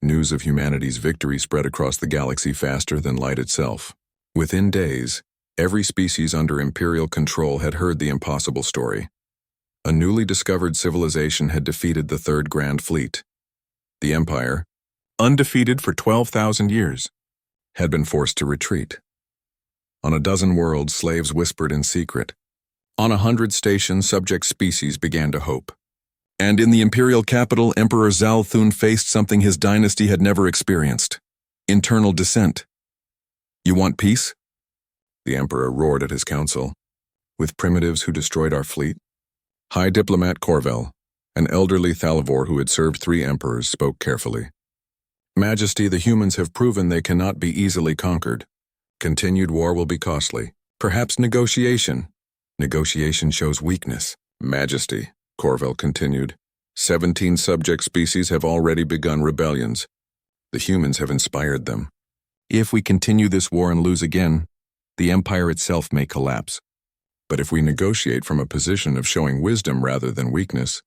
News of humanity's victory spread across the galaxy faster than light itself. Within days, every species under Imperial control had heard the impossible story. A newly discovered civilization had defeated the Third Grand Fleet. The Empire, undefeated for 12,000 years, had been forced to retreat. On a dozen worlds, slaves whispered in secret. On 100 stations, subject species began to hope. And in the Imperial capital, Emperor Zalthun faced something his dynasty had never experienced: internal dissent. "You want peace?" The Emperor roared at his council. "With primitives who destroyed our fleet?" High Diplomat Corvel, an elderly Thalivor who had served 3 emperors, spoke carefully. "Majesty, the humans have proven they cannot be easily conquered. Continued war will be costly. Perhaps negotiation. Negotiation shows weakness." "Majesty," Corvel continued, 17 subject species have already begun rebellions. The humans have inspired them. If we continue this war and lose again, the Empire itself may collapse. But if we negotiate from a position of showing wisdom rather than weakness,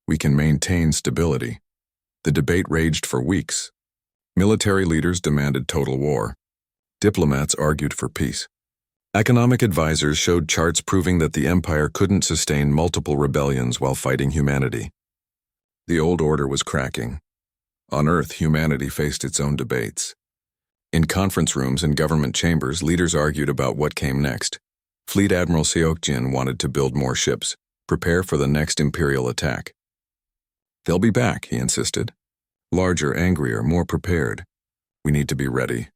we can maintain stability." The debate raged for weeks. Military leaders demanded total war. Diplomats argued for peace. Economic advisors showed charts proving that the Empire couldn't sustain multiple rebellions while fighting humanity. The old order was cracking. On Earth, humanity faced its own debates. In conference rooms and government chambers, leaders argued about what came next. Fleet Admiral Seokjin wanted to build more ships, prepare for the next Imperial attack. "They'll be back," he insisted. "Larger, angrier, more prepared. We need to be ready."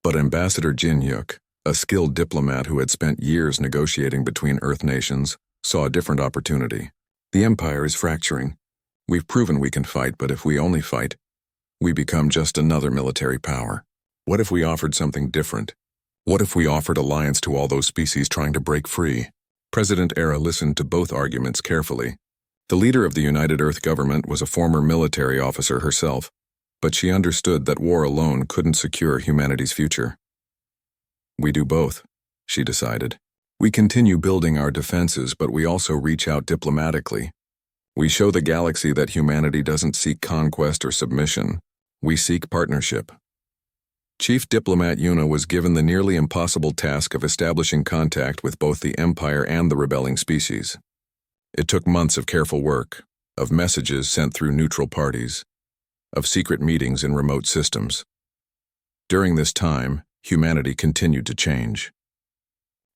But Ambassador Jin Yuk, a skilled diplomat who had spent years negotiating between Earth nations, saw a different opportunity. "The Empire is fracturing. We've proven we can fight, but if we only fight, we become just another military power. What if we offered something different? What if we offered alliance to all those species trying to break free?" President Era listened to both arguments carefully. The leader of the United Earth government was a former military officer herself, but she understood that war alone couldn't secure humanity's future. "We do both," she decided. "We continue building our defenses, but we also reach out diplomatically. We show the galaxy that humanity doesn't seek conquest or submission. We seek partnership." Chief Diplomat Yuna was given the nearly impossible task of establishing contact with both the Empire and the rebelling species. It took months of careful work, of messages sent through neutral parties, of secret meetings in remote systems. During this time, humanity continued to change.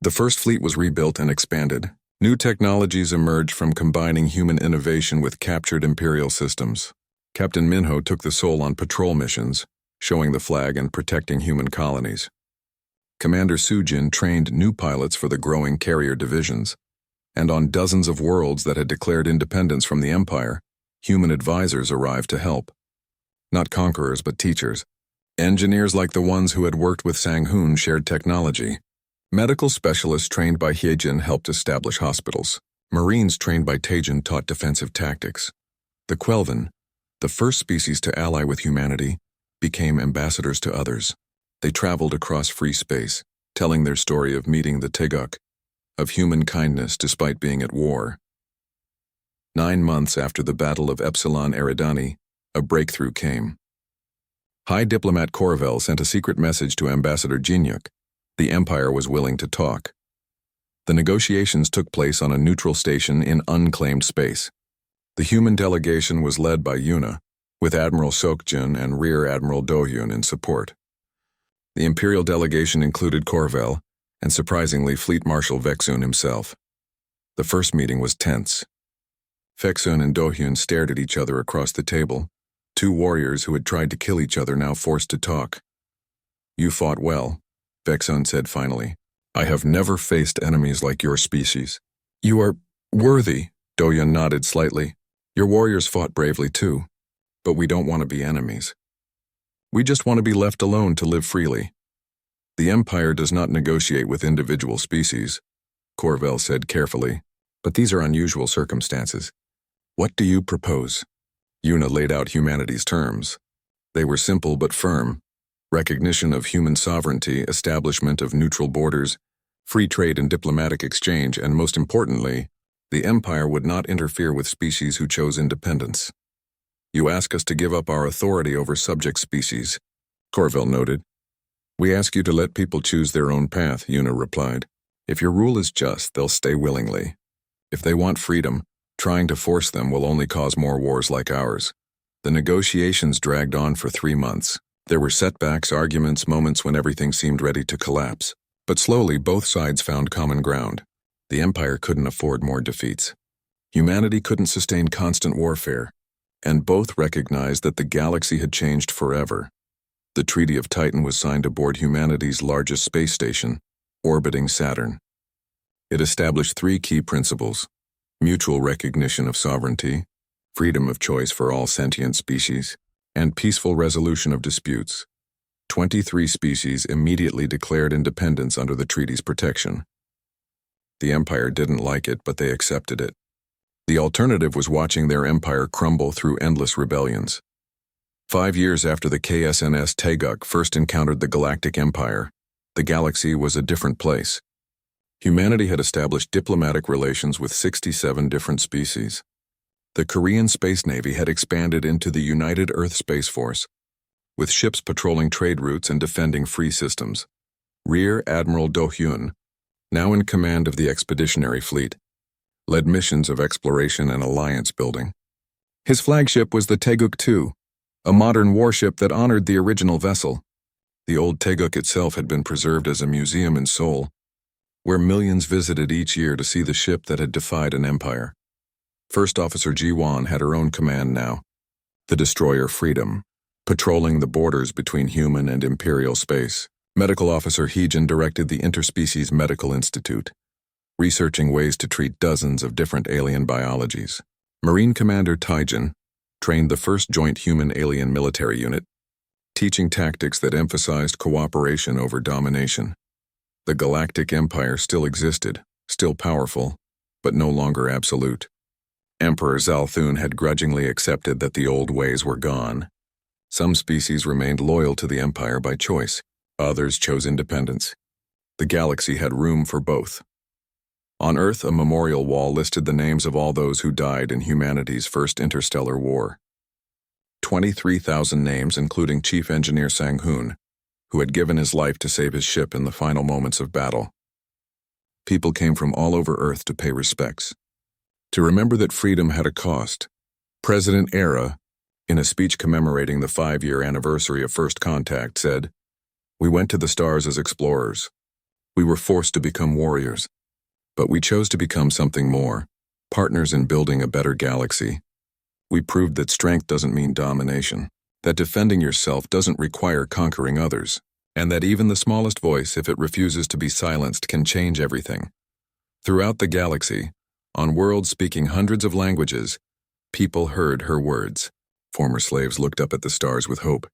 The First Fleet was rebuilt and expanded. New technologies emerged from combining human innovation with captured Imperial systems. Captain Minho took the Sol on patrol missions, showing the flag and protecting human colonies. Commander Sujin trained new pilots for the growing carrier divisions, and on dozens of worlds that had declared independence from the Empire, human advisors arrived to help. Not conquerors, but teachers. Engineers like the ones who had worked with Sang-hoon shared technology. Medical specialists trained by Hyejin helped establish hospitals. Marines trained by Taejin taught defensive tactics. The Quelven, the first species to ally with humanity, became ambassadors to others. They traveled across free space, telling their story of meeting the Teguk, of human kindness despite being at war. 9 months after the Battle of Epsilon Eridani, a breakthrough came. High Diplomat Corvel sent a secret message to Ambassador Jinyuk. The Empire was willing to talk. The negotiations took place on a neutral station in unclaimed space. The human delegation was led by Yuna, with Admiral Seokjin and Rear Admiral Dohyun in support. The Imperial delegation included Corvel, and surprisingly Fleet Marshal Vexun himself. The first meeting was tense. Vexun and Dohyun stared at each other across the table, 2 warriors who had tried to kill each other now forced to talk. "You fought well," Vexun said finally. "I have never faced enemies like your species." "You are worthy," Dohyun nodded slightly. "Your warriors fought bravely too, but we don't want to be enemies. We just want to be left alone to live freely." "The Empire does not negotiate with individual species," Corvel said carefully, "but these are unusual circumstances. What do you propose?" Yuna laid out humanity's terms. They were simple but firm: recognition of human sovereignty, establishment of neutral borders, free trade and diplomatic exchange, and most importantly, the Empire would not interfere with species who chose independence. You ask us to give up our authority over subject species, Corville noted. We ask you to let people choose their own path, Una replied. If your rule is just, they'll stay willingly. If they want freedom, trying to force them will only cause more wars like ours. The negotiations dragged on for 3 months. There were setbacks, arguments, moments when everything seemed ready to collapse. But slowly, both sides found common ground. The Empire couldn't afford more defeats. Humanity couldn't sustain constant warfare. And both recognized that the galaxy had changed forever. The Treaty of Titan was signed aboard humanity's largest space station, orbiting Saturn. It established 3 key principles: mutual recognition of sovereignty, freedom of choice for all sentient species, and peaceful resolution of disputes. 23 species immediately declared independence under the treaty's protection. The Empire didn't like it, but they accepted it. The alternative was watching their empire crumble through endless rebellions. 5 years after the KSNS Taeguk first encountered the Galactic Empire, the galaxy was a different place. Humanity had established diplomatic relations with 67 different species. The Korean Space Navy had expanded into the United Earth Space Force, with ships patrolling trade routes and defending free systems. Rear Admiral Do-hyun, now in command of the Expeditionary Fleet, led missions of exploration and alliance building. His flagship was the Taeguk II, a modern warship that honored the original vessel. The old Taeguk itself had been preserved as a museum in Seoul, where millions visited each year to see the ship that had defied an empire. First Officer Ji-won had her own command now, the destroyer Freedom, patrolling the borders between human and imperial space. Medical Officer Heejin directed the Interspecies Medical Institute, researching ways to treat dozens of different alien biologies. Marine Commander Taijin trained the first joint human-alien military unit, teaching tactics that emphasized cooperation over domination. The Galactic Empire still existed, still powerful, but no longer absolute. Emperor Zalthun had grudgingly accepted that the old ways were gone. Some species remained loyal to the Empire by choice, others chose independence. The galaxy had room for both. On Earth, a memorial wall listed the names of all those who died in humanity's first interstellar war. 23,000 names, including Chief Engineer Sang-hoon, who had given his life to save his ship in the final moments of battle. People came from all over Earth to pay respects, to remember that freedom had a cost. President Era, in a speech commemorating the 5-year anniversary of First Contact, said, "We went to the stars as explorers. We were forced to become warriors. But we chose to become something more, partners in building a better galaxy. We proved that strength doesn't mean domination, that defending yourself doesn't require conquering others, and that even the smallest voice, if it refuses to be silenced, can change everything." Throughout the galaxy, on worlds speaking hundreds of languages, people heard her words. Former slaves looked up at the stars with hope.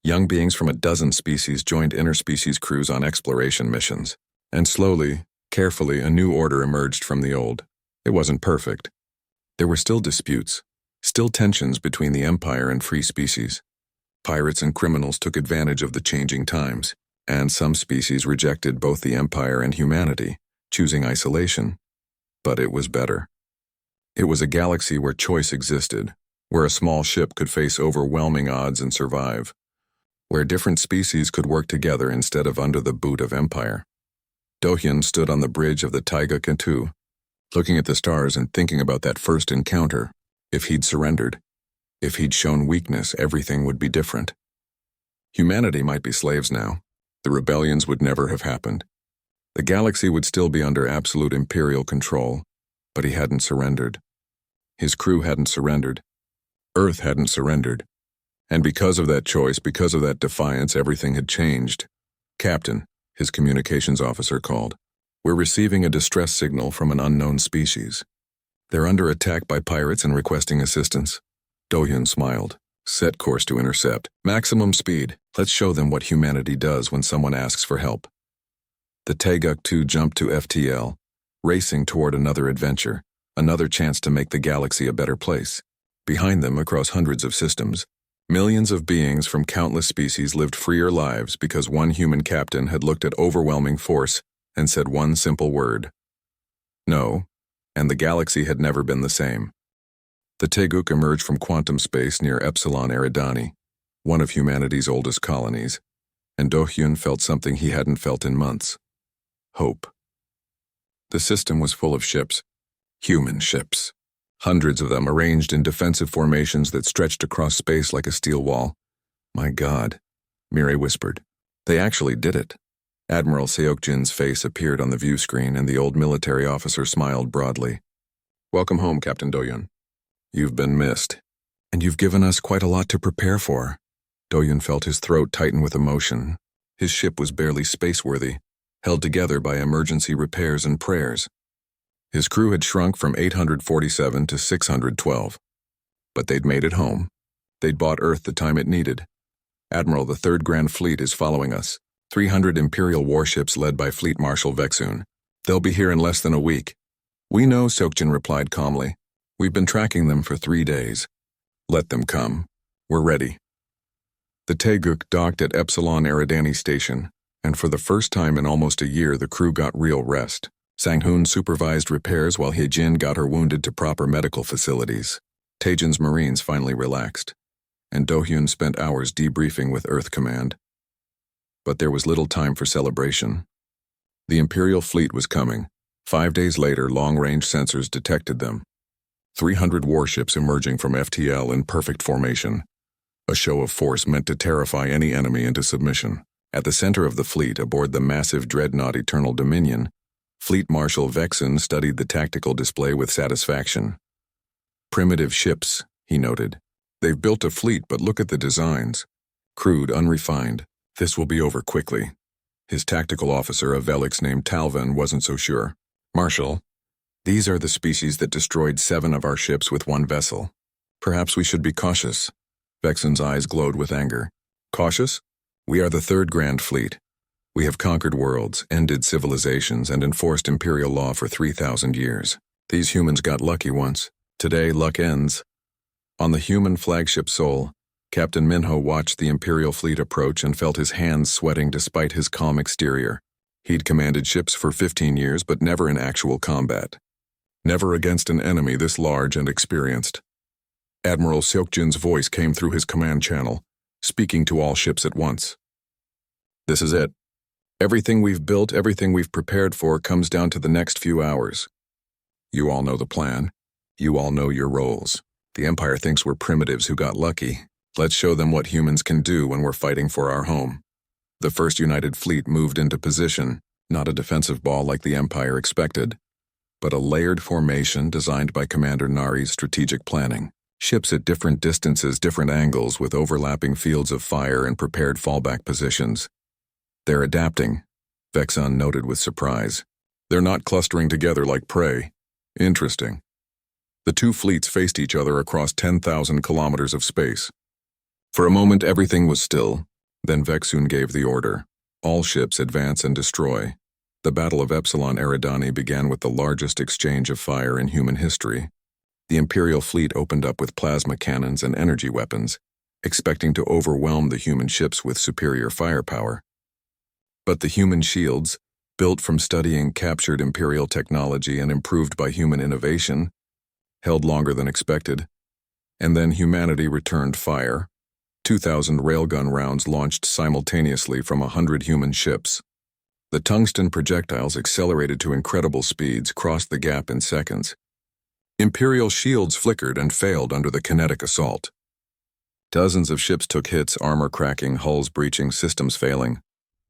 Young beings from a dozen species joined interspecies crews on exploration missions, and slowly, carefully, a new order emerged from the old. It wasn't perfect. There were still disputes, still tensions between the Empire and free species. Pirates and criminals took advantage of the changing times, and some species rejected both the Empire and humanity, choosing isolation. But it was better. It was a galaxy where choice existed, where a small ship could face overwhelming odds and survive, where different species could work together instead of under the boot of Empire. Do-hyun stood on the bridge of the Taeguk II, looking at the stars and thinking about that first encounter. If he'd surrendered, if he'd shown weakness, everything would be different. Humanity might be slaves now. The rebellions would never have happened. The galaxy would still be under absolute imperial control, but he hadn't surrendered. His crew hadn't surrendered. Earth hadn't surrendered. And because of that choice, because of that defiance, everything had changed. "Captain," his communications officer called, "we're receiving a distress signal from an unknown species. They're under attack by pirates and requesting assistance." Do-hyun smiled. "Set course to intercept. Maximum speed. Let's show them what humanity does when someone asks for help." The Taeguk II jumped to FTL, racing toward another adventure, another chance to make the galaxy a better place. Behind them, across hundreds of systems, millions of beings from countless species lived freer lives because one human captain had looked at overwhelming force and said one simple word: no, and the galaxy had never been the same. The Teguk emerged from quantum space near Epsilon Eridani, one of humanity's oldest colonies, and Do-hyun felt something he hadn't felt in months. Hope. The system was full of ships. Human ships. Hundreds of them arranged in defensive formations that stretched across space like a steel wall. My God, Mireille whispered. They actually did it. Admiral Seokjin's face appeared on the view screen, and the old military officer smiled broadly. Welcome home, Captain Do-hyun. You've been missed. And you've given us quite a lot to prepare for. Do-hyun felt his throat tighten with emotion. His ship was barely spaceworthy, held together by emergency repairs and prayers. His crew had shrunk from 847 to 612. But they'd made it home. They'd bought Earth the time it needed. Admiral, the Third Grand Fleet is following us. 300 Imperial warships led by Fleet Marshal Vexun. They'll be here in less than a week. We know, Seokjin replied calmly. We've been tracking them for 3 days. Let them come. We're ready. The Teguk docked at Epsilon Eridani Station, and for the first time in almost a year the crew got real rest. Sang-hoon supervised repairs while Hye-jin got her wounded to proper medical facilities. Taejin's Marines finally relaxed, and Do-hyun spent hours debriefing with Earth Command. But there was little time for celebration. The Imperial fleet was coming. 5 days later, long-range sensors detected them. 300 warships emerging from FTL in perfect formation. A show of force meant to terrify any enemy into submission. At the center of the fleet, aboard the massive dreadnought Eternal Dominion, Fleet Marshal Vexun studied the tactical display with satisfaction. Primitive ships, he noted. They've built a fleet, but look at the designs. Crude, unrefined. This will be over quickly. His tactical officer, a Velix named Talvin, wasn't so sure. Marshal, these are the species that destroyed 7 of our ships with 1 vessel. Perhaps we should be cautious. Vexun's eyes glowed with anger. Cautious? We are the Third Grand Fleet. We have conquered worlds, ended civilizations, and enforced imperial law for 3,000 years. These humans got lucky once. Today, luck ends. On the human flagship Seoul, Captain Minho watched the Imperial fleet approach and felt his hands sweating despite his calm exterior. He'd commanded ships for 15 years, but never in actual combat. Never against an enemy this large and experienced. Admiral Seokjin's voice came through his command channel, speaking to all ships at once. This is it. Everything we've built, everything we've prepared for comes down to the next few hours. You all know the plan. You all know your roles. The Empire thinks we're primitives who got lucky. Let's show them what humans can do when we're fighting for our home. The First United Fleet moved into position, not a defensive ball like the Empire expected, but a layered formation designed by Commander Nari's strategic planning. Ships at different distances, different angles, with overlapping fields of fire and prepared fallback positions. They're adapting, Vexun noted with surprise. They're not clustering together like prey. Interesting. The 2 fleets faced each other across 10,000 kilometers of space. For a moment, everything was still. Then Vexun gave the order. All ships advance and destroy. The Battle of Epsilon Eridani began with the largest exchange of fire in human history. The Imperial fleet opened up with plasma cannons and energy weapons, expecting to overwhelm the human ships with superior firepower. But the human shields, built from studying captured Imperial technology and improved by human innovation, held longer than expected. And then humanity returned fire. 2,000 railgun rounds launched simultaneously from 100 human ships. The tungsten projectiles accelerated to incredible speeds, crossed the gap in seconds. Imperial shields flickered and failed under the kinetic assault. Dozens of ships took hits, armor cracking, hulls breaching, systems failing.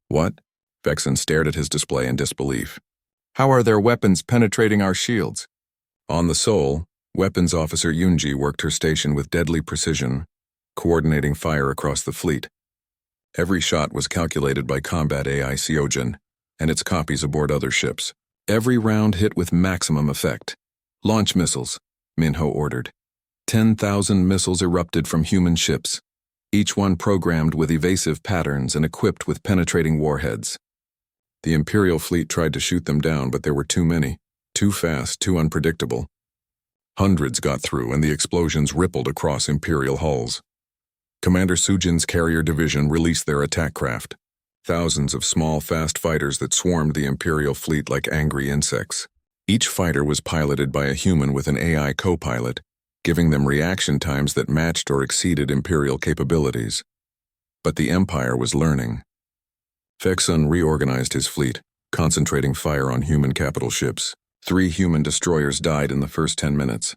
What? Vexun stared at his display in disbelief. How are their weapons penetrating our shields? On the Seoul, Weapons Officer Yoonji worked her station with deadly precision, coordinating fire across the fleet. Every shot was calculated by combat AI Seojin and its copies aboard other ships. Every round hit with maximum effect. Launch missiles, Minho ordered. 10,000 missiles erupted from human ships, each one programmed with evasive patterns and equipped with penetrating warheads. The Imperial fleet tried to shoot them down, but there were too many, too fast, too unpredictable. Hundreds got through, and the explosions rippled across Imperial hulls. Commander Sujin's carrier division released their attack craft, thousands of small, fast fighters that swarmed the Imperial fleet like angry insects. Each fighter was piloted by a human with an AI co-pilot, giving them reaction times that matched or exceeded Imperial capabilities. But the Empire was learning. Fexun reorganized his fleet, concentrating fire on human capital ships. 3 human destroyers died in the first 10 minutes,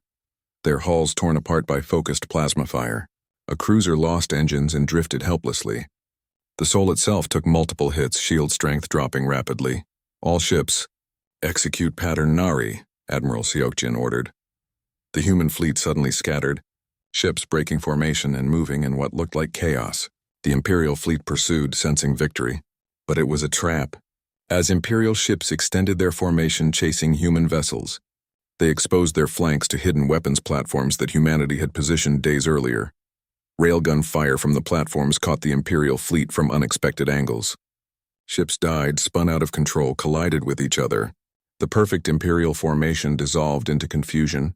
their hulls torn apart by focused plasma fire. A cruiser lost engines and drifted helplessly. The Sol itself took multiple hits, shield strength dropping rapidly. All ships, execute pattern Nari, Admiral Seokjin ordered. The human fleet suddenly scattered, ships breaking formation and moving in what looked like chaos. The Imperial fleet pursued, sensing victory. But it was a trap. As Imperial ships extended their formation chasing human vessels, they exposed their flanks to hidden weapons platforms that humanity had positioned days earlier. Railgun fire from the platforms caught the Imperial fleet from unexpected angles. Ships died, spun out of control, collided with each other. The perfect Imperial formation dissolved into confusion,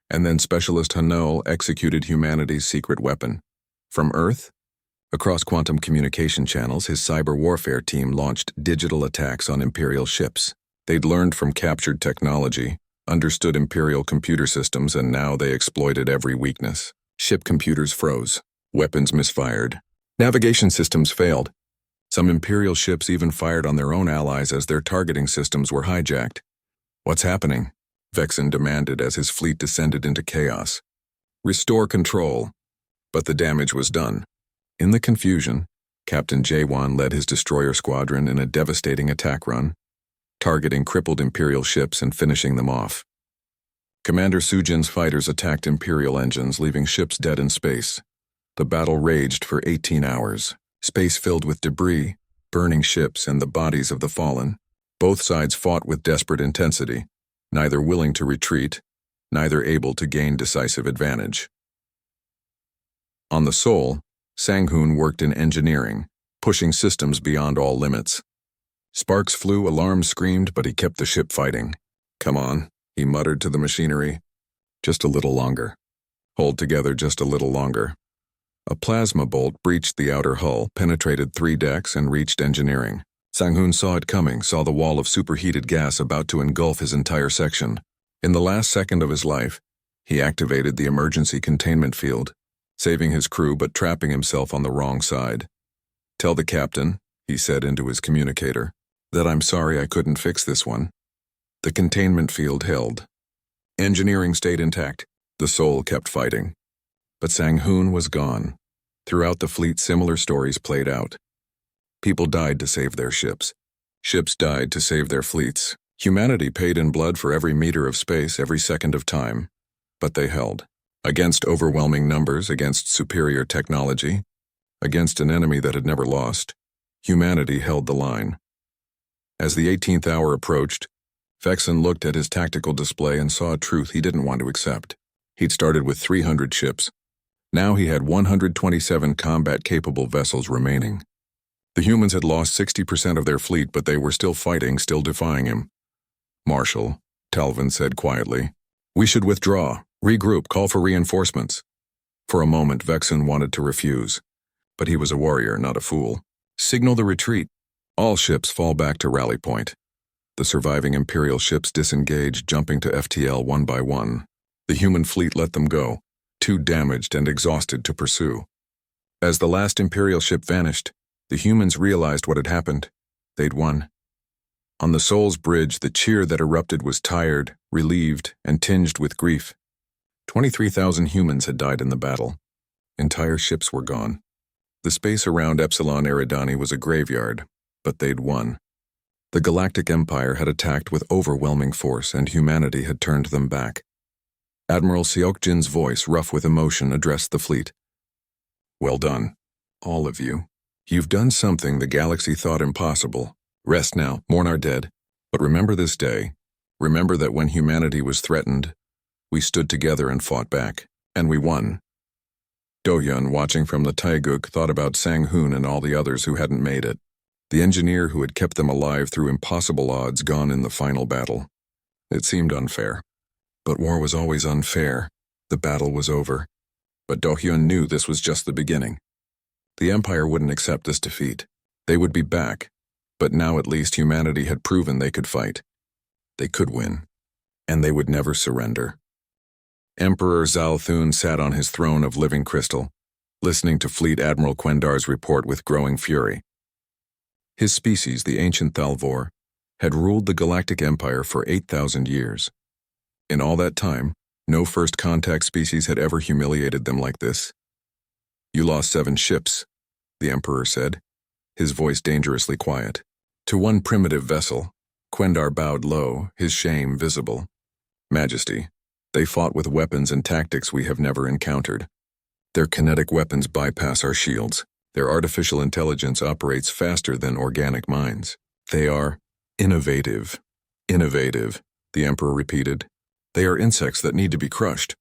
and then Specialist Hanol executed humanity's secret weapon. From Earth, across quantum communication channels, his cyber warfare team launched digital attacks on Imperial ships. They'd learned from captured technology, understood Imperial computer systems, and now they exploited every weakness. Ship computers froze. Weapons misfired. Navigation systems failed. Some Imperial ships even fired on their own allies as their targeting systems were hijacked. "What's happening?" Vexen demanded as his fleet descended into chaos. "Restore control." But the damage was done. In the confusion, Captain Jaewon led his destroyer squadron in a devastating attack run, targeting crippled Imperial ships and finishing them off. Commander Sujin's fighters attacked Imperial engines, leaving ships dead in space. The battle raged for 18 hours, space filled with debris, burning ships, and the bodies of the fallen. Both sides fought with desperate intensity, neither willing to retreat, neither able to gain decisive advantage. On the Sol, Sang-hoon worked in engineering, pushing systems beyond all limits. Sparks flew, alarms screamed, but he kept the ship fighting. "Come on," he muttered to the machinery. "Just a little longer. Hold together just a little longer." A plasma bolt breached the outer hull, penetrated 3 decks, and reached engineering. Sang-hoon saw it coming, saw the wall of superheated gas about to engulf his entire section. In the last second of his life, he activated the emergency containment field, saving his crew but trapping himself on the wrong side. "Tell the captain," he said into his communicator, "that I'm sorry I couldn't fix this one." The containment field held. Engineering stayed intact. The Sol kept fighting. But Sang-hoon was gone. Throughout the fleet, similar stories played out. People died to save their ships. Ships died to save their fleets. Humanity paid in blood for every meter of space, every second of time. But they held. Against overwhelming numbers, against superior technology, against an enemy that had never lost, humanity held the line. As the 18th hour approached, Vexen looked at his tactical display and saw a truth he didn't want to accept. He'd started with 300 ships. Now he had 127 combat-capable vessels remaining. The humans had lost 60% of their fleet, but they were still fighting, still defying him. "Marshal," Talvin said quietly, "we should withdraw, regroup, call for reinforcements." For a moment, Vexen wanted to refuse. But he was a warrior, not a fool. "Signal the retreat. All ships fall back to rally point." The surviving Imperial ships disengaged, jumping to FTL one by one. The human fleet let them go, too damaged and exhausted to pursue. As the last Imperial ship vanished, the humans realized what had happened. They'd won. On the Sol's bridge, the cheer that erupted was tired, relieved, and tinged with grief. 23,000 humans had died in the battle. Entire ships were gone. The space around Epsilon Eridani was a graveyard, but they'd won. The Galactic Empire had attacked with overwhelming force, and humanity had turned them back. Admiral Seokjin's voice, rough with emotion, addressed the fleet. "Well done, all of you. You've done something the galaxy thought impossible. Rest now, mourn our dead. But remember this day. Remember that when humanity was threatened, we stood together and fought back, and we won." Do-hyun, watching from the Taeguk, thought about Sang-hoon and all the others who hadn't made it. The engineer who had kept them alive through impossible odds gone in the final battle. It seemed unfair. But war was always unfair. The battle was over. But Do-hyun knew this was just the beginning. The Empire wouldn't accept this defeat. They would be back. But now at least humanity had proven they could fight. They could win. And they would never surrender. Emperor Zalthun sat on his throne of living crystal, listening to Fleet Admiral Quendar's report with growing fury. His species, the ancient Thalvor, had ruled the Galactic Empire for 8,000 years. In all that time, no first contact species had ever humiliated them like this. "You lost 7 ships," the Emperor said, his voice dangerously quiet. To one primitive vessel, Quendar bowed low, his shame visible. "Majesty, they fought with weapons and tactics we have never encountered. Their kinetic weapons bypass our shields. Their artificial intelligence operates faster than organic minds. They are innovative." "Innovative," the Emperor repeated. "They are insects that need to be crushed."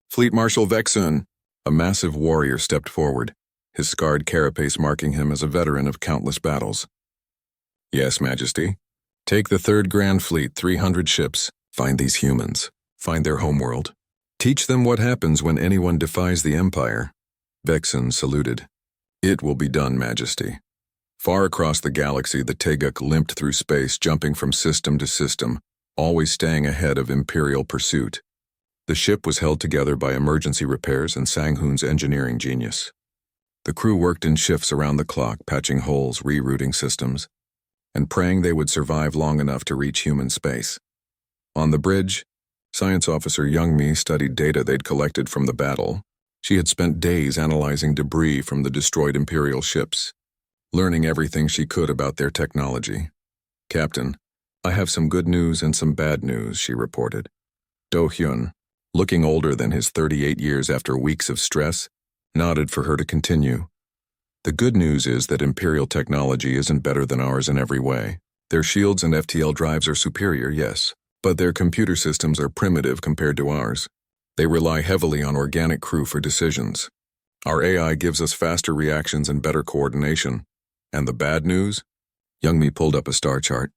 "Fleet Marshal Vexun," a massive warrior stepped forward, his scarred carapace marking him as a veteran of countless battles. "Yes, Majesty. Take the 3rd Grand Fleet, 300 ships. Find these humans. Find their homeworld. Teach them what happens when anyone defies the Empire." Vexen saluted. "It will be done, Majesty." Far across the galaxy, the Teguk limped through space, jumping from system to system, always staying ahead of Imperial pursuit. The ship was held together by emergency repairs and Sanghun's engineering genius. The crew worked in shifts around the clock, patching holes, rerouting systems, and praying they would survive long enough to reach human space. On the bridge, Science Officer Youngmi studied data they'd collected from the battle. She had spent days analyzing debris from the destroyed Imperial ships, learning everything she could about their technology. "Captain, I have some good news and some bad news," she reported. Do Hyun, looking older than his 38 years after weeks of stress, nodded for her to continue. "The good news is that Imperial technology isn't better than ours in every way. Their shields and FTL drives are superior, yes, but their computer systems are primitive compared to ours. They rely heavily on organic crew for decisions. Our AI gives us faster reactions and better coordination. And the bad news?" Youngmi pulled up a star chart.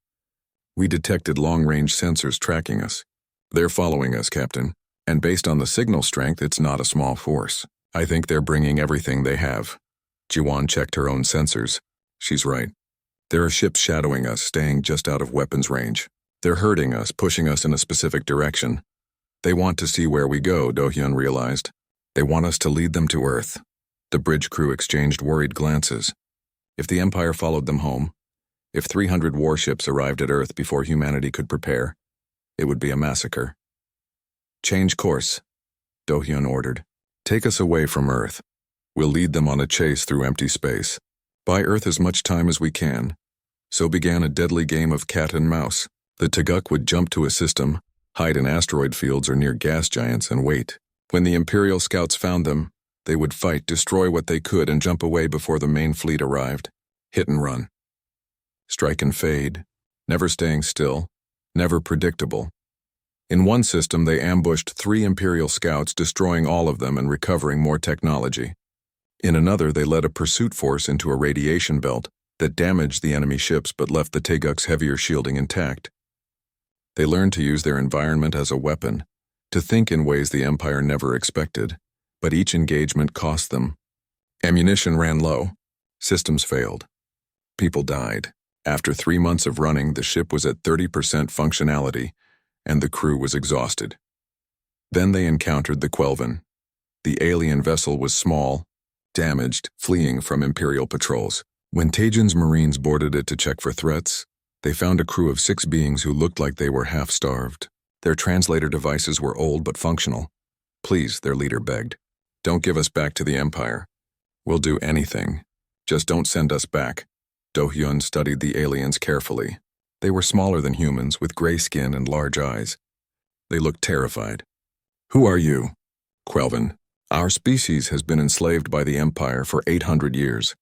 "We detected long-range sensors tracking us. They're following us, Captain, and based on the signal strength, it's not a small force. I think they're bringing everything they have." Jiwan checked her own sensors. She's right. There are ships shadowing us, staying just out of weapons range. They're herding us, pushing us in a specific direction. They want to see where we go, Do-hyun realized. They want us to lead them to Earth. The bridge crew exchanged worried glances. If the Empire followed them home, if 300 warships arrived at Earth before humanity could prepare, it would be a massacre. "Change course," Do-hyun ordered. "Take us away from Earth. We'll lead them on a chase through empty space. Buy Earth as much time as we can." So began a deadly game of cat and mouse. The Teguk would jump to a system, hide in asteroid fields or near gas giants, and wait. When the Imperial scouts found them, they would fight, destroy what they could, and jump away before the main fleet arrived. Hit and run. Strike and fade, never staying still, never predictable. In one system, they ambushed 3 Imperial scouts, destroying all of them and recovering more technology. In another, they led a pursuit force into a radiation belt that damaged the enemy ships but left the Teguk's heavier shielding intact. They learned to use their environment as a weapon, to think in ways the Empire never expected, but each engagement cost them. Ammunition ran low. Systems failed. People died. After 3 months of running, the ship was at 30% functionality, and the crew was exhausted. Then they encountered the Quelven. The alien vessel was small, damaged, fleeing from Imperial patrols. When Tajin's Marines boarded it to check for threats, they found a crew of 6 beings who looked like they were half-starved. Their translator devices were old but functional. "Please," their leader begged, "don't give us back to the Empire. We'll do anything. Just don't send us back." Do-hyun studied the aliens carefully. They were smaller than humans, with gray skin and large eyes. They looked terrified. "Who are you?" "Quelven. Our species has been enslaved by the Empire for 800 years.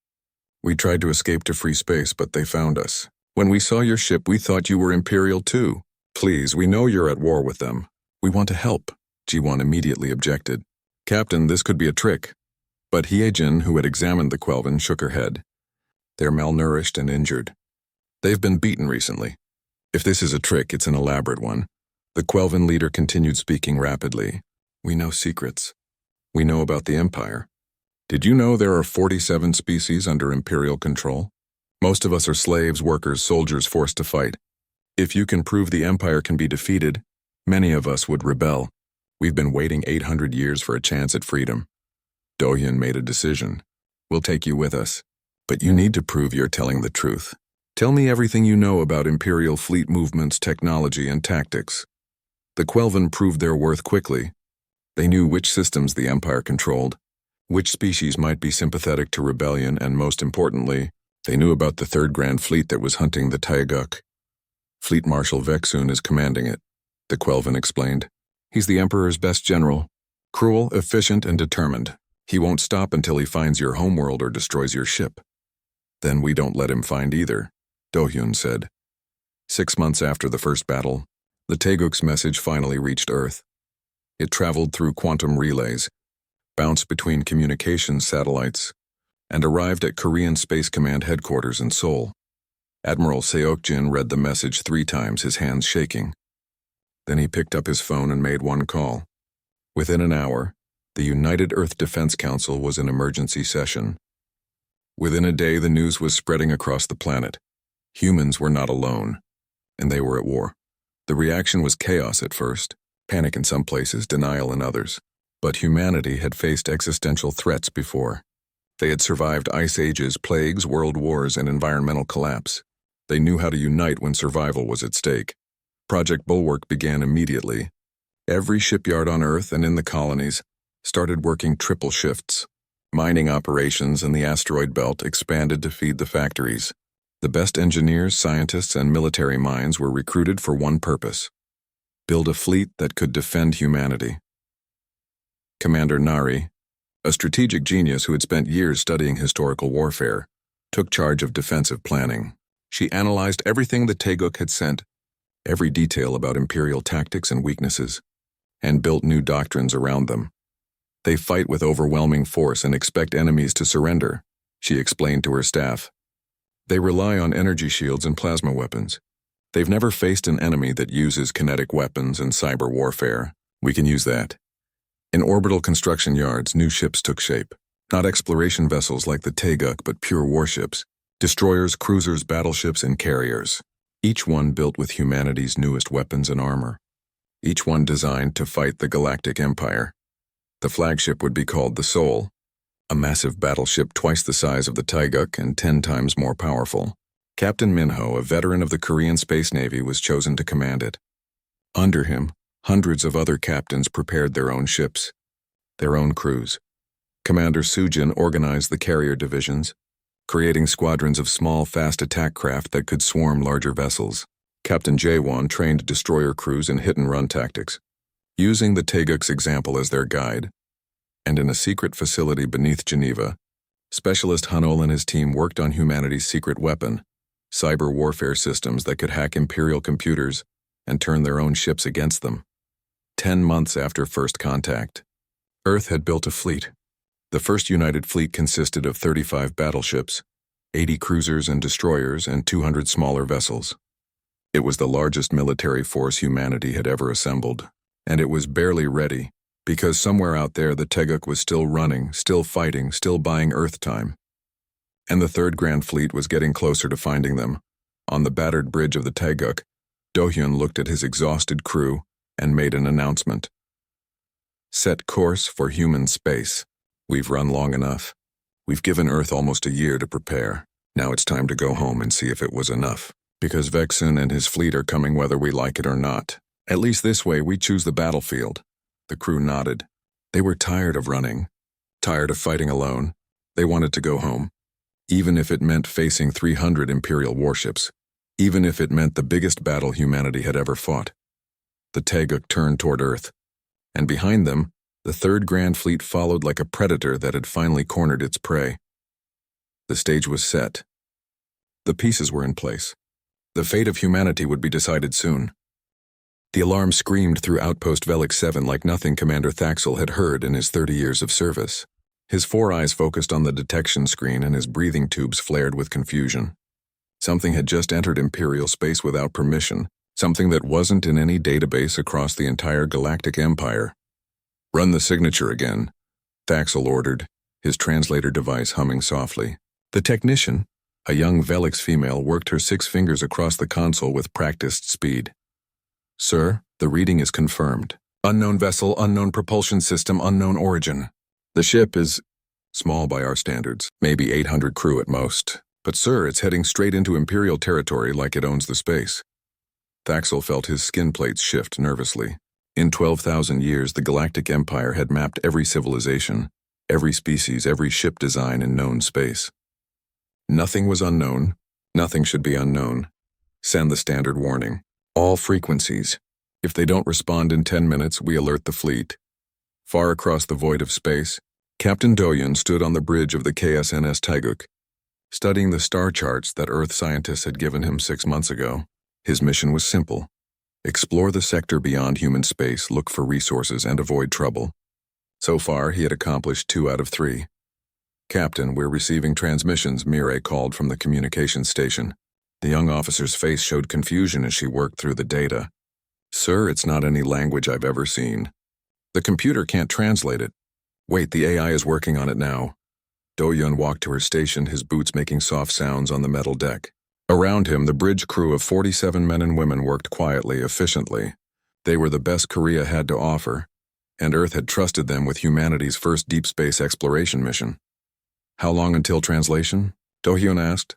We tried to escape to free space, but they found us. When we saw your ship, we thought you were Imperial too. Please, we know you're at war with them. We want to help." Jiwon immediately objected. "Captain, this could be a trick." But Hyejin, who had examined the Quelven, shook her head. "They're malnourished and injured. They've been beaten recently. If this is a trick, it's an elaborate one." The Quelven leader continued speaking rapidly. "We know secrets. We know about the Empire. Did you know there are 47 species under Imperial control? Most of us are slaves, workers, soldiers forced to fight. If you can prove the Empire can be defeated, many of us would rebel. We've been waiting 800 years for a chance at freedom. Do-hyun made a decision. We'll take you with us. But you need to prove you're telling the truth. Tell me everything you know about Imperial fleet movements, technology, and tactics. The Quelven proved their worth quickly. They knew which systems the Empire controlled, which species might be sympathetic to rebellion, and most importantly, they knew about the Third Grand Fleet that was hunting the Taeguk. Fleet Marshal Vexun is commanding it, the Quelven explained. He's the Emperor's best general. Cruel, efficient, and determined. He won't stop until he finds your homeworld or destroys your ship. Then we don't let him find either, Do-hyun said. 6 months after the first battle, the Taeguk's message finally reached Earth. It traveled through quantum relays, bounced between communications satellites, and arrived at Korean Space Command headquarters in Seoul. Admiral Seok-jin read the message 3 times, his hands shaking. Then he picked up his phone and made one call. Within an hour, the United Earth Defense Council was in emergency session. Within a day, the news was spreading across the planet. Humans were not alone, and they were at war. The reaction was chaos at first, panic in some places, denial in others. But humanity had faced existential threats before. They had survived ice ages, plagues, world wars, and environmental collapse. They knew how to unite when survival was at stake. Project Bulwark began immediately. Every shipyard on Earth and in the colonies started working triple shifts. Mining operations in the asteroid belt expanded to feed the factories. The best engineers, scientists, and military minds were recruited for one purpose: build a fleet that could defend humanity. Commander Nari, a strategic genius who had spent years studying historical warfare, took charge of defensive planning. She analyzed everything the Taeguk had sent, every detail about Imperial tactics and weaknesses, and built new doctrines around them. They fight with overwhelming force and expect enemies to surrender, she explained to her staff. They rely on energy shields and plasma weapons. They've never faced an enemy that uses kinetic weapons and cyber warfare. We can use that. In orbital construction yards, new ships took shape. Not exploration vessels like the Taeguk, but pure warships. Destroyers, cruisers, battleships, and carriers. Each one built with humanity's newest weapons and armor. Each one designed to fight the Galactic Empire. The flagship would be called the Soul, a massive battleship twice the size of the Taeguk and 10 times more powerful. Captain Minho, a veteran of the Korean Space Navy, was chosen to command it. Under him, hundreds of other captains prepared their own ships, their own crews. Commander Soo-jin organized the carrier divisions, creating squadrons of small, fast attack craft that could swarm larger vessels. Captain Jae-won trained destroyer crews in hit-and-run tactics, using the Taeguk's example as their guide. And in a secret facility beneath Geneva, Specialist Hanol and his team worked on humanity's secret weapon, cyber warfare systems that could hack Imperial computers and turn their own ships against them. 10 months after first contact, Earth had built a fleet. The first United Fleet consisted of 35 battleships, 80 cruisers and destroyers, and 200 smaller vessels. It was the largest military force humanity had ever assembled, and it was barely ready, because somewhere out there the Taeguk was still running, still fighting, still buying Earth time. And the Third Grand Fleet was getting closer to finding them. On the battered bridge of the Taeguk, Do-hyun looked at his exhausted crew and made an announcement. Set course for human space. We've run long enough. We've given Earth almost a year to prepare. Now it's time to go home and see if it was enough. Because Vexun and his fleet are coming whether we like it or not. At least this way we choose the battlefield. The crew nodded. They were tired of running, tired of fighting alone. They wanted to go home, even if it meant facing 300 Imperial warships, even if it meant the biggest battle humanity had ever fought. The Taeguk turned toward Earth, and behind them, the Third Grand Fleet followed like a predator that had finally cornered its prey. The stage was set. The pieces were in place. The fate of humanity would be decided soon. The alarm screamed through Outpost Velik 7 like nothing Commander Thaxel had heard in his 30 years of service. His 4 eyes focused on the detection screen and his breathing tubes flared with confusion. Something had just entered Imperial space without permission, something that wasn't in any database across the entire Galactic Empire. Run the signature again, Thaxel ordered, his translator device humming softly. The technician, a young Velix female, worked her 6 fingers across the console with practiced speed. Sir, the reading is confirmed. Unknown vessel, unknown propulsion system, unknown origin. The ship is small by our standards, maybe 800 crew at most. But sir, it's heading straight into Imperial territory like it owns the space. Thaxel felt his skin plates shift nervously. In 12,000 years, the Galactic Empire had mapped every civilization, every species, every ship design in known space. Nothing was unknown. Nothing should be unknown. Send the standard warning. All frequencies. If they don't respond in 10 minutes, we alert the fleet. Far across the void of space, Captain Doyun stood on the bridge of the KSNS Taeguk, studying the star charts that Earth scientists had given him 6 months ago. His mission was simple. Explore the sector beyond human space, look for resources, and avoid trouble. So far, he had accomplished 2 out of 3. Captain, we're receiving transmissions, Mireille called from the communications station. The young officer's face showed confusion as she worked through the data. Sir, it's not any language I've ever seen. The computer can't translate it. Wait, the AI is working on it now. Do-Yun walked to her station, his boots making soft sounds on the metal deck. Around him, the bridge crew of 47 men and women worked quietly, efficiently. They were the best Korea had to offer, and Earth had trusted them with humanity's first deep space exploration mission. How long until translation? Do-Hyun asked.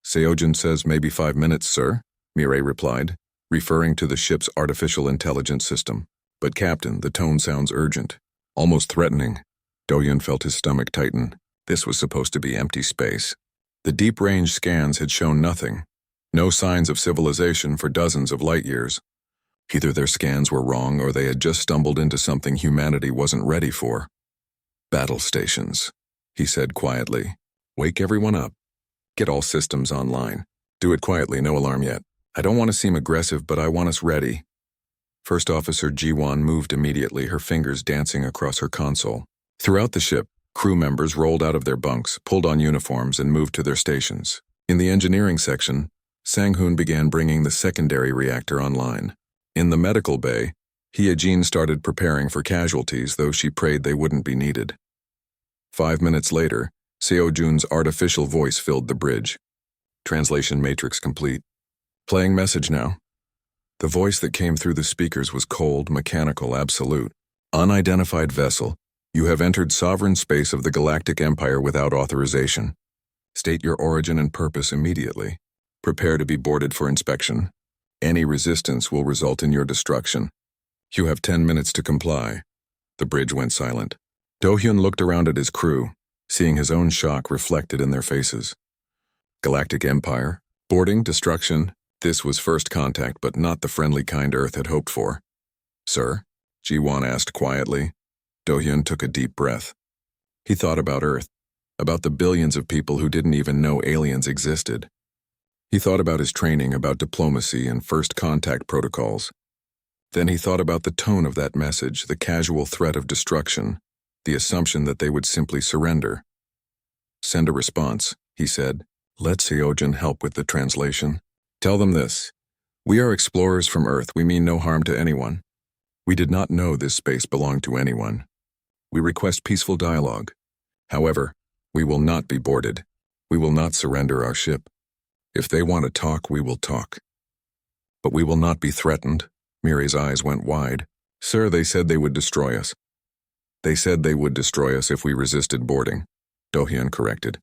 Seojin says maybe 5 minutes, sir, Mireille replied, referring to the ship's artificial intelligence system. But Captain, the tone sounds urgent, almost threatening. Do-Hyun felt his stomach tighten. This was supposed to be empty space. The deep-range scans had shown nothing. No signs of civilization for dozens of light years. Either their scans were wrong or they had just stumbled into something humanity wasn't ready for. Battle stations, he said quietly. Wake everyone up. Get all systems online. Do it quietly, no alarm yet. I don't want to seem aggressive, but I want us ready. First Officer Ji-won moved immediately, her fingers dancing across her console. Throughout the ship, crew members rolled out of their bunks, pulled on uniforms, and moved to their stations. In the engineering section, Sang-hoon began bringing the secondary reactor online. In the medical bay, Hye-jin started preparing for casualties, though she prayed they wouldn't be needed. 5 minutes later, Seo-jun's artificial voice filled the bridge. Translation matrix complete. Playing message now. The voice that came through the speakers was cold, mechanical, absolute. Unidentified vessel. You have entered sovereign space of the Galactic Empire without authorization. State your origin and purpose immediately. Prepare to be boarded for inspection. Any resistance will result in your destruction. You have 10 minutes to comply. The bridge went silent. Do-Hyun looked around at his crew, seeing his own shock reflected in their faces. Galactic Empire, boarding, destruction. This was first contact, but not the friendly kind Earth had hoped for. Sir? Ji-won asked quietly. Do-Hyun took a deep breath. He thought about Earth, about the billions of people who didn't even know aliens existed. He thought about his training, about diplomacy and first contact protocols. Then he thought about the tone of that message, the casual threat of destruction, the assumption that they would simply surrender. Send a response, he said. Let Seojin help with the translation. Tell them this. We are explorers from Earth. We mean no harm to anyone. We did not know this space belonged to anyone. We request peaceful dialogue. However, we will not be boarded. We will not surrender our ship. If they want to talk, we will talk. But we will not be threatened. Miri's eyes went wide. Sir, they said they would destroy us. They said they would destroy us if we resisted boarding. Do-Hyun corrected.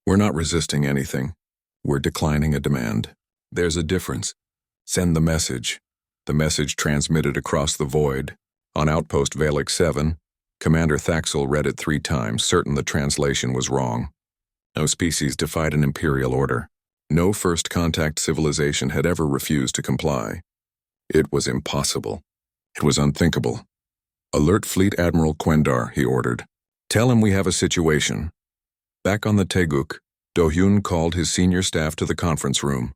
We're not resisting anything. We're declining a demand. There's a difference. Send the message. The message transmitted across the void. On Outpost Valek 7, Commander Thaxel read it 3 times, certain the translation was wrong. No species defied an imperial order. No first contact civilization had ever refused to comply. It was impossible. It was unthinkable. Alert Fleet Admiral Quendar, he ordered. Tell him we have a situation. Back on the Taeguk, Do-Hyun called his senior staff to the conference room.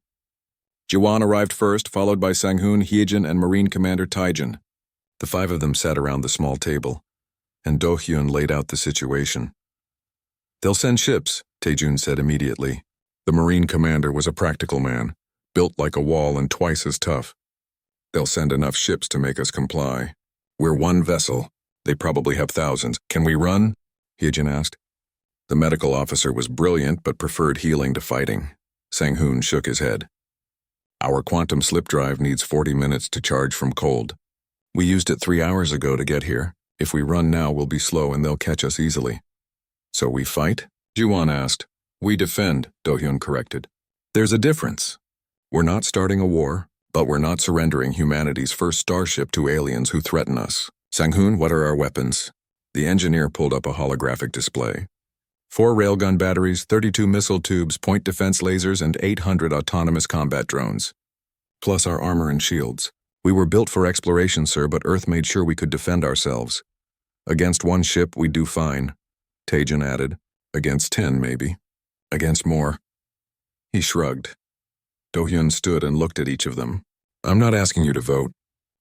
Ji-won arrived first, followed by Sang-hoon, Hye-jin, and Marine Commander Taijin. The 5 of them sat around the small table, and Do-Hyun laid out the situation. They'll send ships, Taejun said immediately. The Marine Commander was a practical man, built like a wall and twice as tough. They'll send enough ships to make us comply. We're one vessel. They probably have thousands. Can we run? Hye-jin asked. The medical officer was brilliant but preferred healing to fighting. Sang-hoon shook his head. Our quantum slip drive needs 40 minutes to charge from cold. We used it 3 hours ago to get here. If we run now, we'll be slow and they'll catch us easily. So we fight? Jiwon asked. We defend, Do-hyun corrected. There's a difference. We're not starting a war, but we're not surrendering humanity's first starship to aliens who threaten us. Sang-hoon, what are our weapons? The engineer pulled up a holographic display. 4 railgun batteries, 32 missile tubes, point defense lasers, and 800 autonomous combat drones. Plus our armor and shields. We were built for exploration, sir, but Earth made sure we could defend ourselves. Against 1 ship, we'd do fine, Taejin added. Against 10, maybe. Against more. He shrugged. Do-hyun stood and looked at each of them. I'm not asking you to vote.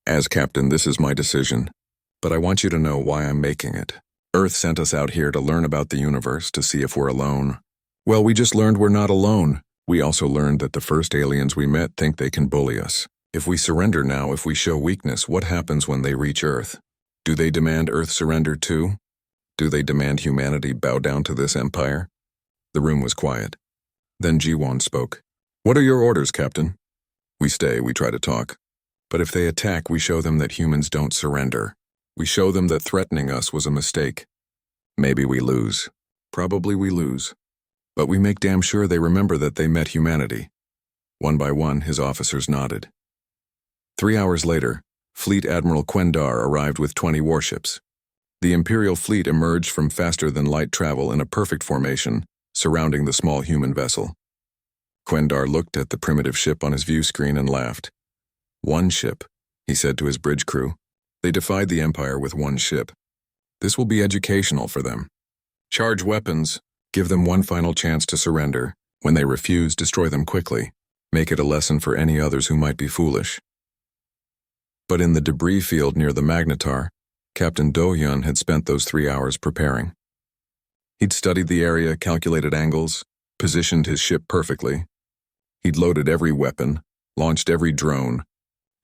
As captain, this is my decision. But I want you to know why I'm making it. Earth sent us out here to learn about the universe, to see if we're alone. Well, we just learned we're not alone. We also learned that the first aliens we met think they can bully us. If we surrender now, if we show weakness, what happens when they reach Earth? Do they demand Earth surrender too? Do they demand humanity bow down to this empire? The room was quiet. Then Jiwon spoke. What are your orders, Captain? We stay, we try to talk. But if they attack, we show them that humans don't surrender. We show them that threatening us was a mistake. Maybe we lose. Probably we lose. But we make damn sure they remember that they met humanity. One by one, his officers nodded. 3 hours later, Fleet Admiral Quendar arrived with 20 warships. The Imperial fleet emerged from faster-than-light travel in a perfect formation, surrounding the small human vessel. Quendar looked at the primitive ship on his view screen and laughed. 1 ship, he said to his bridge crew. They defied the Empire with 1 ship. This will be educational for them. Charge weapons, give them 1 final chance to surrender. When they refuse, destroy them quickly. Make it a lesson for any others who might be foolish. But in the debris field near the Magnetar, Captain Do-hyun had spent those 3 hours preparing. He'd studied the area, calculated angles, positioned his ship perfectly. He'd loaded every weapon, launched every drone,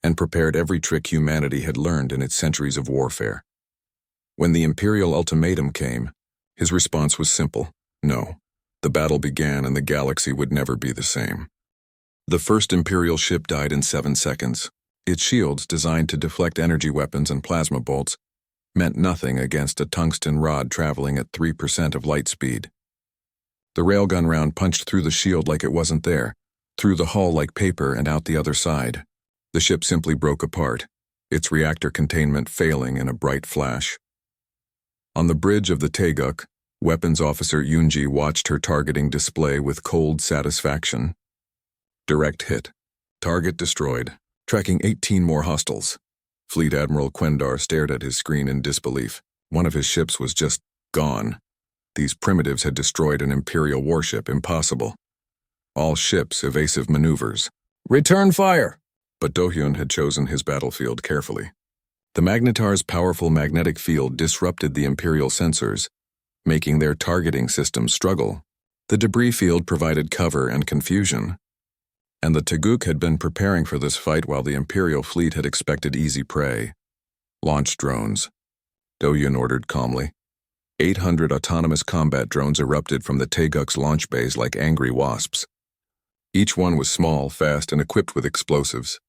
and prepared every trick humanity had learned in its centuries of warfare. When the Imperial ultimatum came, his response was simple. No. The battle began and the galaxy would never be the same. The first Imperial ship died in 7 seconds. Its shields, designed to deflect energy weapons and plasma bolts, meant nothing against a tungsten rod traveling at 3% of light speed. The railgun round punched through the shield like it wasn't there, through the hull like paper and out the other side. The ship simply broke apart, its reactor containment failing in a bright flash. On the bridge of the Taeguk, Weapons Officer Yoonji watched her targeting display with cold satisfaction. Direct hit. Target destroyed. Tracking 18 more hostiles. Fleet Admiral Quendar stared at his screen in disbelief. One of his ships was just gone. These primitives had destroyed an Imperial warship. Impossible. All ships, evasive maneuvers. Return fire! But Do-hyun had chosen his battlefield carefully. The Magnetar's powerful magnetic field disrupted the Imperial sensors, making their targeting systems struggle. The debris field provided cover and confusion. And the Taeguk had been preparing for this fight while the Imperial fleet had expected easy prey. Launch drones. Do-hyun ordered calmly. 800 autonomous combat drones erupted from the Taeguk's launch bays like angry wasps. Each one was small, fast, and equipped with explosives.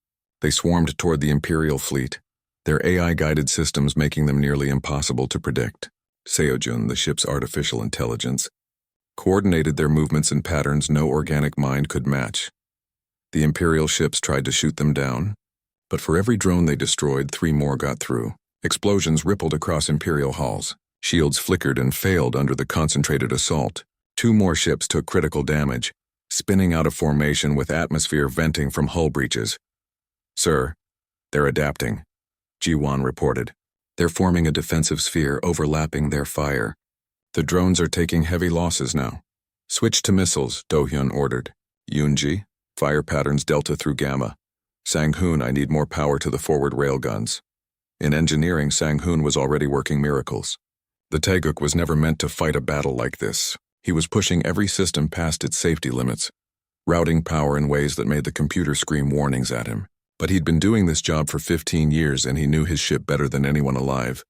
They swarmed toward the Imperial fleet, their AI-guided systems making them nearly impossible to predict. Seojun, the ship's artificial intelligence, coordinated their movements in patterns no organic mind could match. The Imperial ships tried to shoot them down, but for every drone they destroyed, 3 more got through. Explosions rippled across Imperial halls. Shields flickered and failed under the concentrated assault. 2 more ships took critical damage, spinning out of formation with atmosphere venting from hull breaches. Sir, they're adapting, Jiwon reported. They're forming a defensive sphere overlapping their fire. The drones are taking heavy losses now. Switch to missiles, Do-hyun ordered. Yoonji, fire patterns delta through gamma. Sang-hoon, I need more power to the forward railguns. In engineering, Sang-hoon was already working miracles. The Taeguk was never meant to fight a battle like this. He was pushing every system past its safety limits, routing power in ways that made the computer scream warnings at him. But he'd been doing this job for 15 years and he knew his ship better than anyone alive.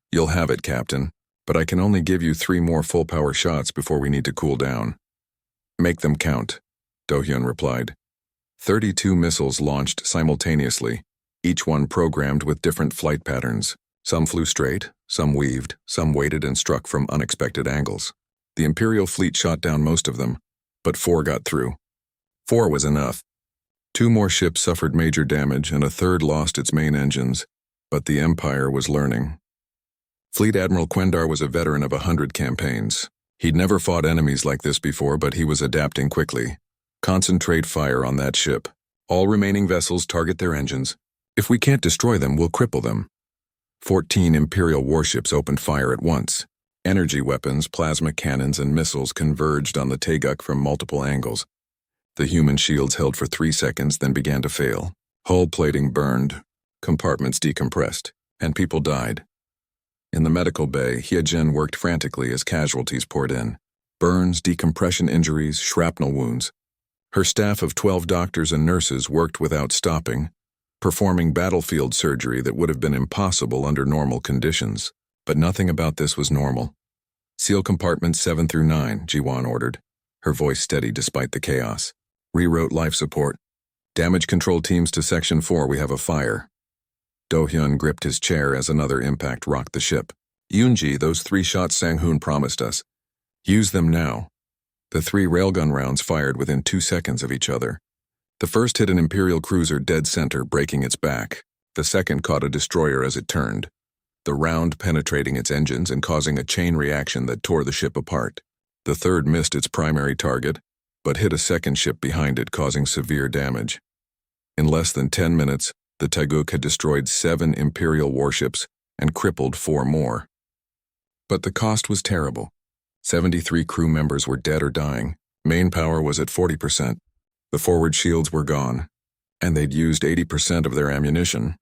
You'll have it, Captain, but I can only give you 3 more full-power shots before we need to cool down. Make them count, Do-hyun replied. 32 missiles launched simultaneously, each one programmed with different flight patterns. Some flew straight, some weaved, some waited and struck from unexpected angles. The Imperial fleet shot down most of them, but 4 got through. 4 was enough. 2 more ships suffered major damage and a third lost its main engines, but the Empire was learning. Fleet Admiral Quendar was a veteran of 100 campaigns. He'd never fought enemies like this before, but he was adapting quickly. Concentrate fire on that ship. All remaining vessels target their engines. If we can't destroy them, we'll cripple them. 14 Imperial warships opened fire at once. Energy weapons, plasma cannons, and missiles converged on the Teguk from multiple angles. The human shields held for 3 seconds, then began to fail. Hull plating burned, compartments decompressed, and people died. In the medical bay, Hyejin worked frantically as casualties poured in. Burns, decompression injuries, shrapnel wounds. Her staff of 12 doctors and nurses worked without stopping, performing battlefield surgery that would have been impossible under normal conditions. But nothing about this was normal. "Seal compartments 7 through 9, Jiwan ordered, her voice steady despite the chaos. "Rewrote life support. Damage control teams to Section 4, we have a fire." Do-hyun gripped his chair as another impact rocked the ship. "Yoonji, those 3 shots Sang-hoon promised us. Use them now." The 3 railgun rounds fired within 2 seconds of each other. The first hit an Imperial cruiser dead center, breaking its back. The second caught a destroyer as it turned, the round penetrating its engines and causing a chain reaction that tore the ship apart. The third missed its primary target, but hit a second ship behind it, causing severe damage. In less than 10 minutes, the Teguk had destroyed 7 Imperial warships and crippled 4 more. But the cost was terrible. 73 crew members were dead or dying. Main power was at 40%. The forward shields were gone, and they'd used 80% of their ammunition.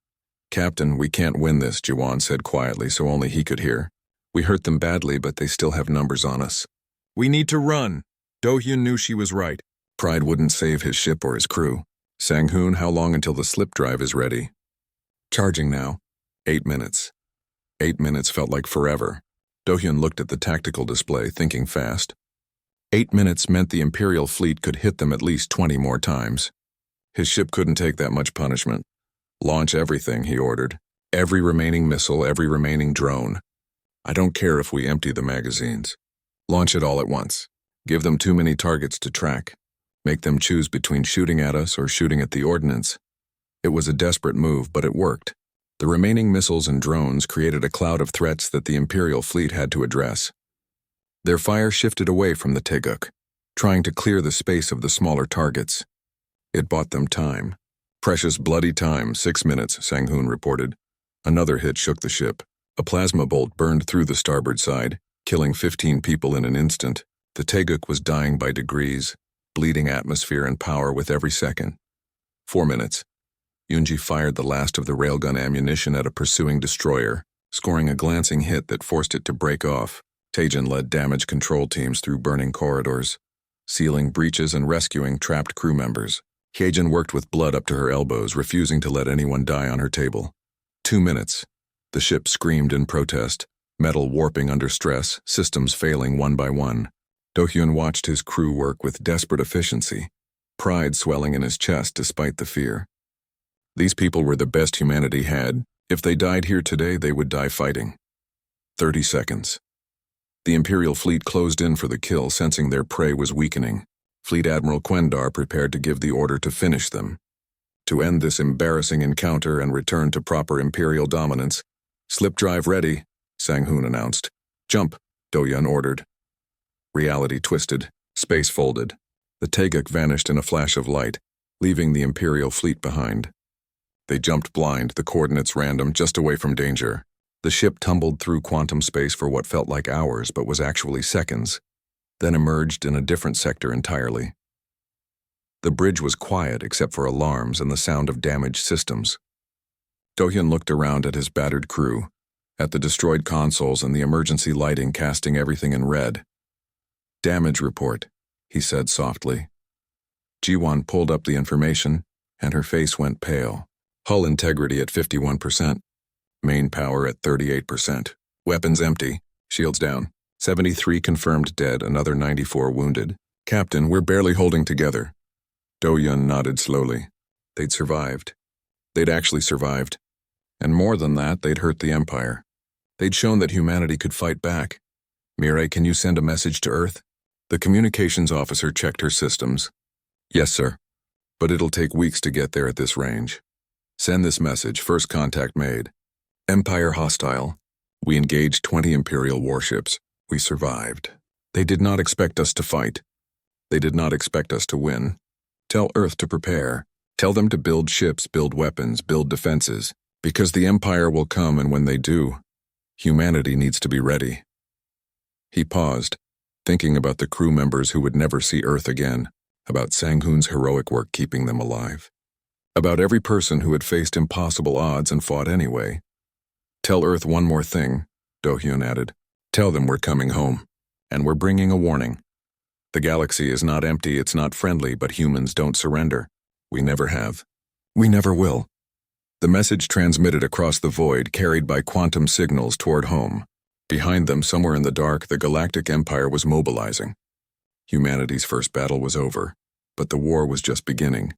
"Captain, we can't win this," Jiwan said quietly so only he could hear. "We hurt them badly, but they still have numbers on us." "We need to run." Do-hyun knew she was right. Pride wouldn't save his ship or his crew. "Sang-hoon, how long until the slip drive is ready?" "Charging now." 8 minutes. 8 minutes felt like forever. Do-hyun looked at the tactical display, thinking fast. 8 minutes meant the Imperial fleet could hit them at least 20 more times. His ship couldn't take that much punishment. "Launch everything," he ordered. "Every remaining missile, every remaining drone. I don't care if we empty the magazines. Launch it all at once. Give them too many targets to track. Make them choose between shooting at us or shooting at the ordnance." It was a desperate move, but it worked. The remaining missiles and drones created a cloud of threats that the Imperial fleet had to address. Their fire shifted away from the Teguk, trying to clear the space of the smaller targets. It bought them time. "Precious bloody time, 6 minutes, Sang-hoon reported. Another hit shook the ship. A plasma bolt burned through the starboard side, killing 15 people in an instant. The Teguk was dying by degrees, bleeding atmosphere and power with every second. 4 minutes. Yoonji fired the last of the railgun ammunition at a pursuing destroyer, scoring a glancing hit that forced it to break off. Taejin led damage control teams through burning corridors, sealing breaches and rescuing trapped crew members. Hyejin worked with blood up to her elbows, refusing to let anyone die on her table. 2 minutes. The ship screamed in protest, metal warping under stress, systems failing one by one. Do-hyun watched his crew work with desperate efficiency, pride swelling in his chest despite the fear. These people were the best humanity had. If they died here today, they would die fighting. 30 seconds. The Imperial fleet closed in for the kill, sensing their prey was weakening. Fleet Admiral Quendar prepared to give the order to finish them. To end this embarrassing encounter and return to proper Imperial dominance. "Slip drive ready," Sang-hoon announced. "Jump," Do-hyun ordered. Reality twisted, space folded. The Teguk vanished in a flash of light, leaving the Imperial fleet behind. They jumped blind, the coordinates random, just away from danger. The ship tumbled through quantum space for what felt like hours but was actually seconds, then emerged in a different sector entirely. The bridge was quiet except for alarms and the sound of damaged systems. Do-hyun looked around at his battered crew, at the destroyed consoles and the emergency lighting casting everything in red. "Damage report," he said softly. Jiwan pulled up the information, and her face went pale. Hull integrity at 51%. Main power at 38%. Weapons empty. Shields down. 73 confirmed dead, another 94 wounded. "Captain, we're barely holding together." Do-hyun nodded slowly. They'd survived. They'd actually survived. And more than that, they'd hurt the Empire. They'd shown that humanity could fight back. Mireille, can you send a message to Earth? The communications officer checked her systems. Yes, sir. But it'll take weeks to get there at this range. Send this message, first contact made. Empire hostile. We engaged 20 Imperial warships. We survived. They did not expect us to fight. They did not expect us to win. Tell Earth to prepare. Tell them to build ships, build weapons, build defenses. Because the Empire will come, and when they do, humanity needs to be ready. He paused, thinking about the crew members who would never see Earth again, about Sang-hoon's heroic work keeping them alive, about every person who had faced impossible odds and fought anyway. Tell Earth one more thing, Do-hyun added. Tell them we're coming home, and we're bringing a warning. The galaxy is not empty, it's not friendly, but humans don't surrender. We never have. We never will. The message transmitted across the void, carried by quantum signals toward home. Behind them, somewhere in the dark, the Galactic Empire was mobilizing. Humanity's first battle was over, but the war was just beginning.